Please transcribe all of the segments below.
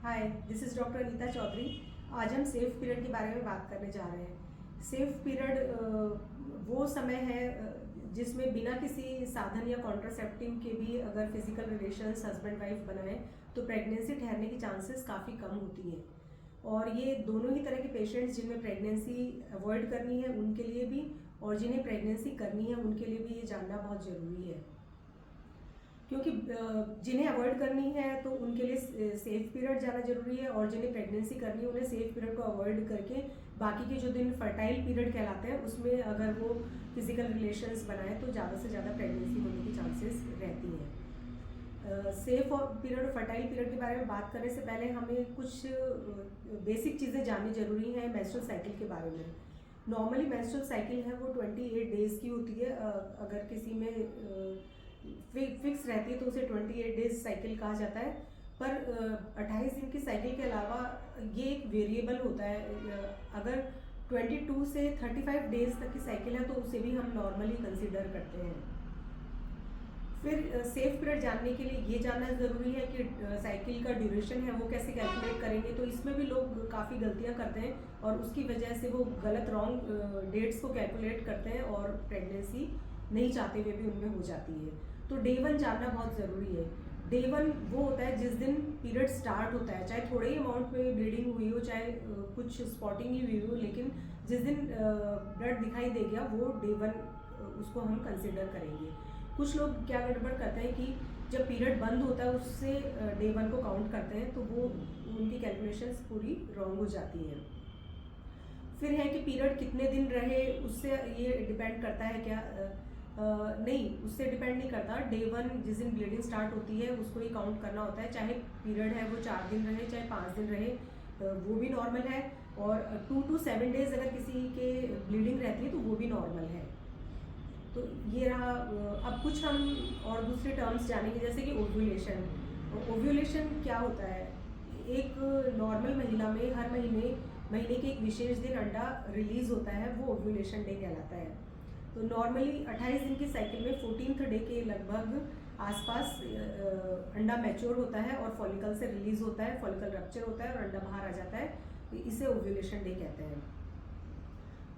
Hi, this is doctor Anita Chaudhary. आज हम safe period के बारे में बात करने जा रहे हैं। सेफ पीरियड वो समय है जिसमें बिना किसी साधन या कॉन्ट्रासेप्टिव के भी अगर फिजिकल रिलेशंस हस्बैंड वाइफ बनाएं तो प्रेगनेंसी ठहरने की चांसेस काफ़ी कम होती हैं। और ये दोनों ही तरह के पेशेंट्स जिनमें प्रेगनेंसी अवॉइड करनी है उनके लिए भी और जिन्हें प्रेगनेंसी करनी है उनके लिए भी ये जानना बहुत ज़रूरी है, क्योंकि जिन्हें अवॉइड करनी है तो उनके लिए सेफ पीरियड जाना जरूरी है और जिन्हें प्रेगनेंसी करनी है उन्हें सेफ पीरियड को अवॉइड करके बाकी के जो दिन फर्टाइल पीरियड कहलाते हैं उसमें अगर वो फिजिकल रिलेशंस बनाएं तो ज़्यादा से ज़्यादा प्रेगनेंसी होने की चांसेस रहती हैं। सेफ पीरियड और फर्टाइल पीरियड के बारे में बात करने से पहले हमें कुछ बेसिक चीज़ें जाननी जरूरी हैं मेंस्ट्रुअल साइकिल के बारे में। नॉर्मली मेंस्ट्रुअल साइकिल है वो 28 डेज़ की होती है। अगर किसी में फिक्स रहती है तो उसे 28 डेज साइकिल कहा जाता है, पर 28 दिन की साइकिल के अलावा ये एक वेरिएबल होता है। अगर 22 से 35 डेज तक की साइकिल है तो उसे भी हम नॉर्मली कंसीडर करते हैं। फिर सेफ पीरियड जानने के लिए ये जानना ज़रूरी है कि साइकिल का ड्यूरेशन है वो कैसे कैलकुलेट करेंगे। तो इसमें भी लोग काफ़ी गलतियाँ करते हैं और उसकी वजह से वो गलत रॉन्ग डेट्स को कैलकुलेट करते हैं और प्रेगनेंसी नहीं चाहते हुए भी उनमें हो जाती है। तो डे 1 जानना बहुत ज़रूरी है। डे 1 वो होता है जिस दिन पीरियड स्टार्ट होता है, चाहे थोड़े ही अमाउंट में ब्लीडिंग हुई हो, चाहे कुछ स्पॉटिंग ही हुई हो, लेकिन जिस दिन ब्लड दिखाई दे गया वो डे 1 उसको हम कंसिडर करेंगे। कुछ लोग क्या गड़बड़ करते हैं कि जब पीरियड बंद होता है उससे डे 1 को काउंट करते हैं तो वो उनकी कैलकुलेशंस पूरी रॉन्ग हो जाती हैं। फिर है कि पीरियड कितने दिन रहे उससे ये डिपेंड करता है क्या? नहीं, उससे डिपेंड नहीं करता। डे 1 जिस दिन ब्लीडिंग स्टार्ट होती है उसको ही काउंट करना होता है, चाहे पीरियड है वो 4 दिन रहे चाहे 5 दिन रहे, वो भी नॉर्मल है। और 2 to 7 डेज अगर किसी के ब्लीडिंग रहती है तो वो भी नॉर्मल है। तो ये रहा। अब कुछ हम और दूसरे टर्म्स जानेंगे, जैसे कि ओव्यूलेशन। ओव्यूलेशन क्या होता है? एक नॉर्मल महिला में हर महीने के एक विशेष दिन अंडा रिलीज होता है, वो ओव्यूलेशन डे कहलाता है। तो नॉर्मली 28 दिन की साइकिल में 14th डे के लगभग आसपास अंडा मैच्योर होता है और फॉलिकल से रिलीज होता है, फॉलिकल रप्चर होता है और अंडा बाहर आ जाता है। तो इसे ओव्यूलेशन डे कहते हैं।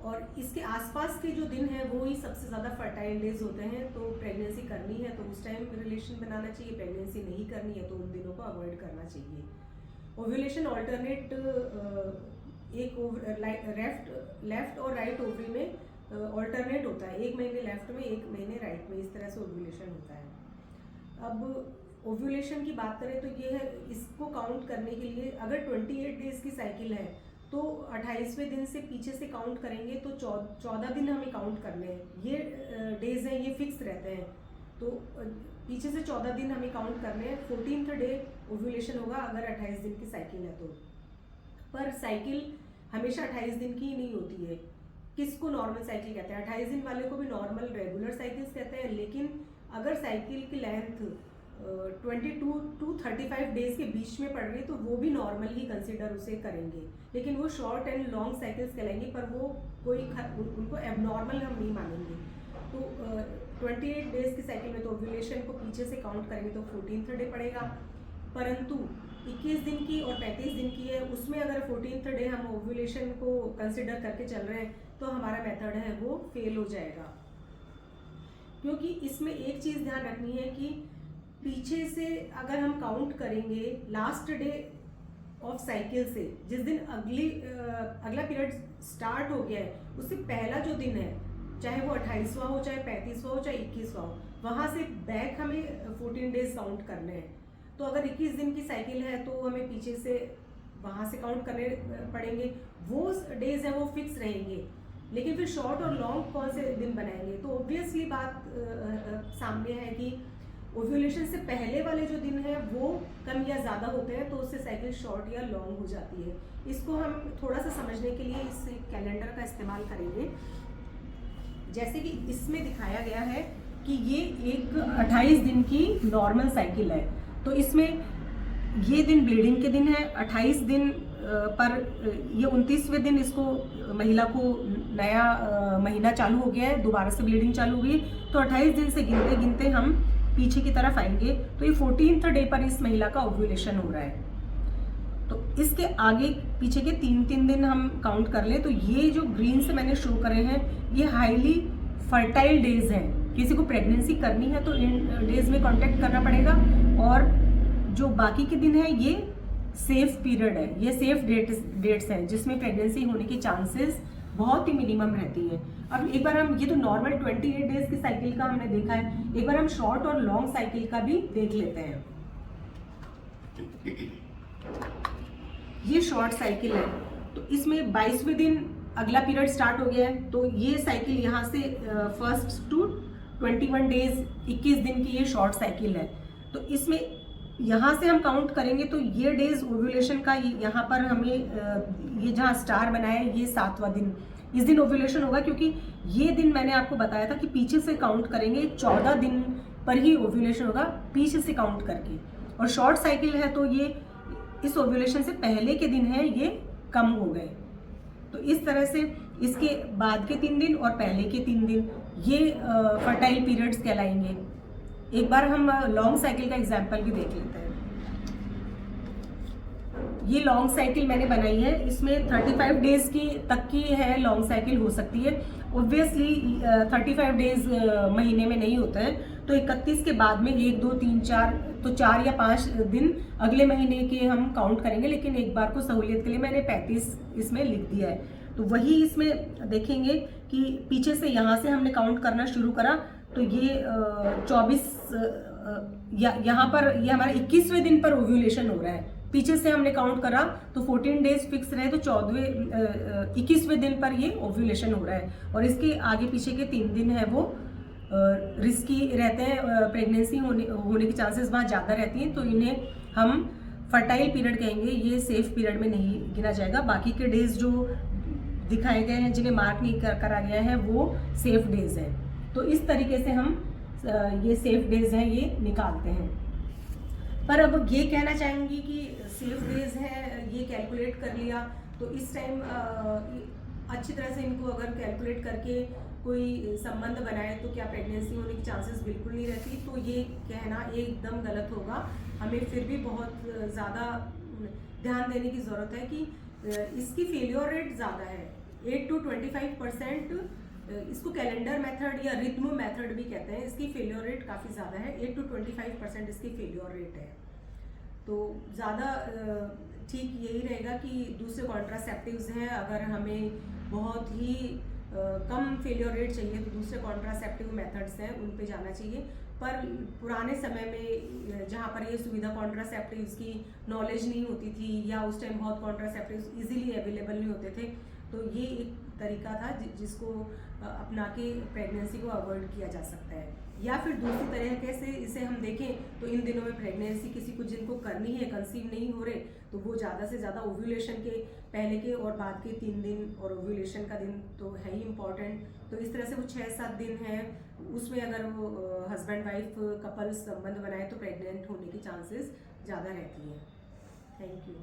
और इसके आसपास के जो दिन हैं वो ही सबसे ज़्यादा फर्टाइल डेज होते हैं। तो प्रेगनेंसी करनी है तो उस टाइम रिलेशन बनाना चाहिए, प्रेगनेंसी नहीं करनी है तो उन दिनों को अवॉइड करना चाहिए। ओव्यूलेशन ऑल्टरनेट एक लेफ्ट और राइट ओवरी में ऑल्टरनेट होता है, एक महीने लेफ्ट में एक महीने राइट में, इस तरह से ओव्यूलेशन होता है। अब ओव्यूलेशन की बात करें तो ये है, इसको काउंट करने के लिए अगर 28 डेज की साइकिल है तो 28वें दिन से पीछे से काउंट करेंगे तो 14 दिन हमें काउंट करने हैं। ये डेज हैं ये फिक्स रहते हैं, तो पीछे से 14 दिन हमें काउंट करने हैं। 14th डे ओव्यूलेशन होगा अगर 28 दिन की साइकिल है तो। पर साइकिल हमेशा 28 दिन की ही नहीं होती है। किसको नॉर्मल साइकिल कहते हैं? 28 दिन वाले को भी नॉर्मल रेगुलर साइकिल्स कहते हैं, लेकिन अगर साइकिल की लेंथ 22 to 35 डेज के बीच में पड़ रही है तो वो भी नॉर्मल ही कंसिडर उसे करेंगे, लेकिन वो शॉर्ट एंड लॉन्ग साइकिल्स कहलाएंगे, पर वो उनको एबनॉर्मल हम नहीं मानेंगे। तो 28 डेज की साइकिल में तो ओव्यूलेशन को पीछे से काउंट करेंगे तो 14th डे पड़ेगा। परंतु 21 दिन की और 35 दिन की है, उसमें अगर 14th डे हम ओव्यूलेशन को कंसिडर करके चल रहे हैं तो हमारा मेथड है वो फेल हो जाएगा। क्योंकि इसमें एक चीज़ ध्यान रखनी है कि पीछे से अगर हम काउंट करेंगे लास्ट डे ऑफ साइकिल से, जिस दिन अगला पीरियड स्टार्ट हो गया है उससे पहला जो दिन है, चाहे वो 28वां हो चाहे 35वां हो चाहे 21वां हो, वहाँ से बैक हमें 14 डेज काउंट करने हैं। तो अगर 21 दिन की साइकिल है तो हमें पीछे से वहाँ से काउंट करने पड़ेंगे। वो डेज हैं वो फिक्स रहेंगे, लेकिन फिर शॉर्ट और लॉन्ग कौन से दिन बनाएंगे? तो ऑब्वियसली बात सामने है कि ओव्यूलेशन से पहले वाले जो दिन हैं वो कम या ज़्यादा होते हैं, तो उससे साइकिल शॉर्ट या लॉन्ग हो जाती है। इसको हम थोड़ा सा समझने के लिए इस कैलेंडर का इस्तेमाल करेंगे। जैसे कि इसमें दिखाया गया है कि ये एक 28 दिन की नॉर्मल साइकिल है। तो इसमें ये दिन ब्लीडिंग के दिन है, 28 दिन पर ये 29वें दिन इसको महिला को नया महीना चालू हो गया है, दोबारा से ब्लीडिंग चालू हो गई। तो 28 दिन से गिनते गिनते हम पीछे की तरफ आएंगे तो ये 14th डे पर इस महिला का ओव्यूलेशन हो रहा है। इसके आगे पीछे के 3-3 दिन हम काउंट कर लें तो ये जो ग्रीन से मैंने शो करे हैं ये हाईली फर्टाइल डेज हैं। किसी को प्रेगनेंसी करनी है तो इन डेज में कांटेक्ट करना पड़ेगा। और जो बाकी के दिन है ये सेफ पीरियड है, ये सेफ डेट्स हैं जिसमें प्रेगनेंसी होने की चांसेस बहुत ही मिनिमम रहती है। अब एक बार हम, ये तो नॉर्मल 28 डेज की साइकिल का हमने देखा है, एक बार हम शॉर्ट और लॉन्ग साइकिल का भी देख लेते हैं। ये शॉर्ट साइकिल है तो इसमें 22वें दिन अगला पीरियड स्टार्ट हो गया है। तो ये साइकिल यहाँ से फर्स्ट टू 21 डेज 21 दिन की ये शॉर्ट साइकिल है। तो इसमें यहाँ से हम काउंट करेंगे तो ये डेज ओव्यूलेशन का यहाँ पर हमें ये जहाँ स्टार बनाया है ये 7वां दिन, इस दिन ओव्यूलेशन होगा। क्योंकि ये दिन मैंने आपको बताया था कि पीछे से काउंट करेंगे 14 दिन पर ही ओव्यूलेशन होगा पीछे से काउंट करके। और शॉर्ट साइकिल है तो ये इस ओव्यूलेशन से पहले के दिन है ये कम हो गए। तो इस तरह से इसके बाद के 3 दिन और पहले के 3 दिन ये फर्टाइल पीरियड्स कहलाएंगे। एक बार हम लॉन्ग साइकिल का एग्जाम्पल भी देख लेते हैं। ये लॉन्ग साइकिल मैंने बनाई है, इसमें 35 डेज की तक की है लॉन्ग साइकिल हो सकती है। ऑब्वियसली 35 डेज महीने में नहीं होता है तो 31 के बाद में 1 2 3 4 तो 4 या 5 दिन अगले महीने के हम काउंट करेंगे। लेकिन एक बार को सहूलियत के लिए मैंने 35 इसमें लिख दिया है। तो वही इसमें देखेंगे कि पीछे से यहाँ से हमने काउंट करना शुरू करा तो ये 24 यहाँ पर ये हमारा 21वें दिन पर ओव्यूलेशन हो रहा है। पीछे से हमने काउंट करा तो 14 डेज फिक्स रहे तो 21वें दिन पर ये ओव्यूलेशन हो रहा है। और इसके आगे पीछे के 3 दिन है वो रिस्की रहते हैं, प्रेगनेंसी होने की चांसेस वहाँ ज़्यादा रहती हैं तो इन्हें हम फर्टाइल पीरियड कहेंगे। ये सेफ पीरियड में नहीं गिना जाएगा। बाकी के डेज जो दिखाए गए हैं जिन्हें मार्क नहीं करा गया है वो सेफ डेज हैं। तो इस तरीके से हम ये सेफ डेज हैं ये निकालते हैं। पर अब ये कहना चाहेंगी कि सेफ डेज हैं ये कैलकुलेट कर लिया तो इस टाइम अच्छी तरह से इनको अगर कैलकुलेट करके कोई संबंध बनाए तो क्या प्रेगनेंसी होने की चांसेस बिल्कुल नहीं रहती। तो ये कहना एकदम गलत होगा। हमें फिर भी बहुत ज़्यादा ध्यान देने की ज़रूरत है कि इसकी फेलियर रेट ज़्यादा है 8 to 25%। इसको कैलेंडर मेथड या रिद्म मेथड भी कहते हैं। इसकी फेलियर रेट काफ़ी ज़्यादा है, 8 to 25% इसकी फेलियर रेट है। तो ज़्यादा ठीक यही रहेगा कि दूसरे कॉन्ट्रासेप्टिव्स हैं, अगर हमें बहुत ही कम फेलियर रेट चाहिए तो दूसरे कॉन्ट्रासेप्टिव मेथड्स हैं उन पे जाना चाहिए। पर पुराने समय में जहाँ पर ये सुविधा कॉन्ट्रासेप्टिव्स की नॉलेज नहीं होती थी या उस टाइम बहुत कॉन्ट्रासेप्टिव्स इजीली अवेलेबल नहीं होते थे तो ये एक तरीका था जिसको अपना के प्रेगनेंसी को अवॉइड किया जा सकता है। या फिर दूसरी तरीके से इसे हम देखें तो इन दिनों में प्रेगनेंसी किसी को जिनको करनी है, कंसीव नहीं हो रहे, तो वो ज़्यादा से ज़्यादा ओव्यूलेशन के पहले के और बाद के 3 दिन और ओव्यूलेशन का दिन तो है ही इम्पॉर्टेंट। तो इस तरह से वो 6-7 दिन है, उसमें अगर वो हस्बैंड वाइफ कपल संबंध बनाए तो प्रेग्नेंट होने की चांसेस ज़्यादा रहती है। Thank you.